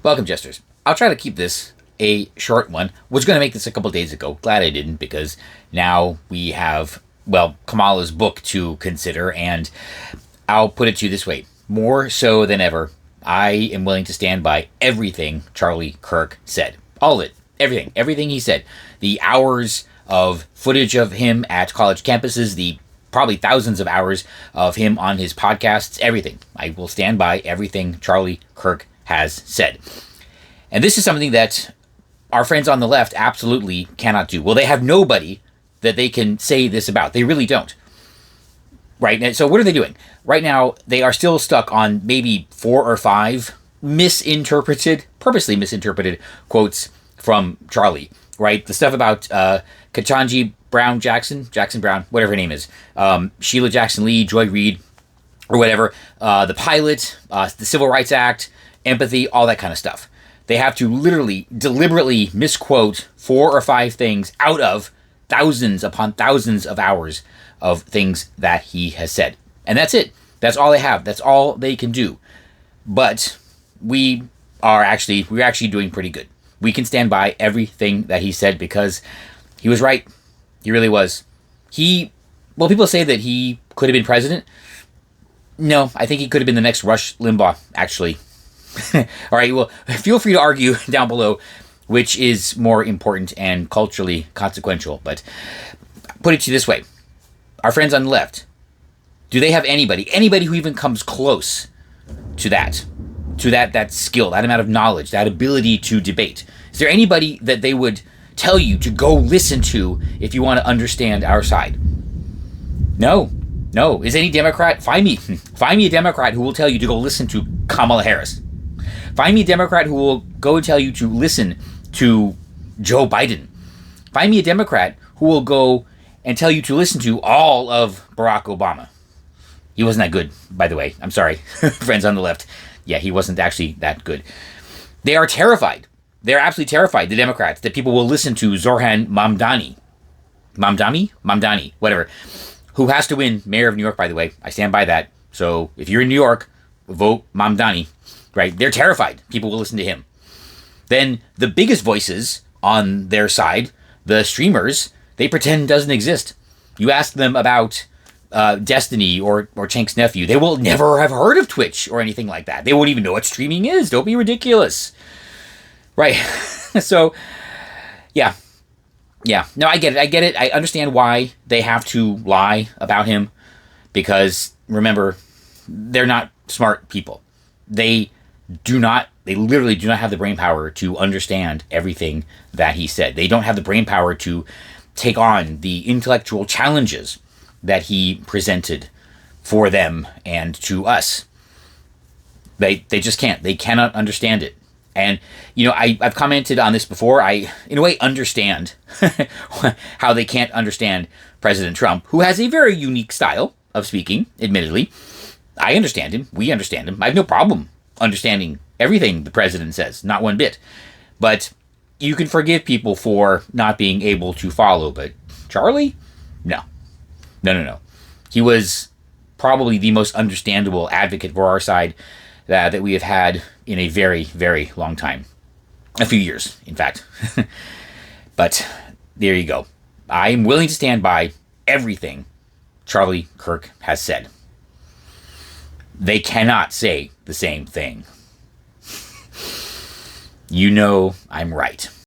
Welcome, jesters. I'll try to keep this a short one. Was going to make this a couple days ago. Glad I didn't, because now we have, Kamala's book to consider, and I'll put it to you this way. More so than ever, I am willing to stand by everything Charlie Kirk said. All of it. Everything. Everything he said. The hours of footage of him at college campuses, the probably thousands of hours of him on his podcasts, everything. I will stand by everything Charlie Kirk has said. And this is something that our friends on the left absolutely cannot do. Well, they have nobody that they can say this about. They really don't. Right? And so what are they doing? Right now, they are still stuck on maybe 4 or 5 purposely misinterpreted quotes from Charlie. Right? The stuff about Ketanji Jackson Brown, whatever her name is, Sheila Jackson Lee, Joy Reid, or whatever, the pilot, the Civil Rights Act, empathy, all that kind of stuff. They have to literally, deliberately misquote 4 or 5 things out of thousands upon thousands of hours of things that he has said. And that's it. That's all they have. That's all they can do. But we're actually doing pretty good. We can stand by everything that he said because he was right. He really was. People say that he could have been president. No, I think he could have been the next Rush Limbaugh, actually. All right, well, feel free to argue down below which is more important and culturally consequential. But put it to you this way. Our friends on the left, do they have anybody who even comes close to that skill, that amount of knowledge, that ability to debate? Is there anybody that they would tell you to go listen to if you want to understand our side? No. Is any Democrat? Find me a Democrat who will tell you to go listen to Kamala Harris. Find me a Democrat who will go tell you to listen to Joe Biden. Find me a Democrat who will go and tell you to listen to all of Barack Obama. He wasn't that good, by the way. I'm sorry, friends on the left. Yeah, he wasn't actually that good. They are terrified. They're absolutely terrified, the Democrats, that people will listen to Zohran Mamdani, whatever, who has to win mayor of New York, by the way. I stand by that. So if you're in New York, vote Mamdani, right? They're terrified. People will listen to him. Then the biggest voices on their side, the streamers, they pretend doesn't exist. You ask them about Destiny or Chank's nephew, they will never have heard of Twitch or anything like that. They won't even know what streaming is. Don't be ridiculous. Right. So, yeah. No, I get it. I understand why they have to lie about him because, remember, they're not smart people. They literally do not have the brain power to understand everything that he said. They don't have the brain power to take on the intellectual challenges that he presented for them and to us. They just can't. They cannot understand it. And, I've commented on this before. I, in a way, understand how they can't understand President Trump, who has a very unique style of speaking, admittedly. I understand him. We understand him. I have no problem understanding everything the president says, not one bit. But you can forgive people for not being able to follow. But Charlie? No. He was probably the most understandable advocate for our side that we have had in a very, very long time. A few years, in fact. But there you go. I'm willing to stand by everything Charlie Kirk has said. They cannot say the same thing. I'm right.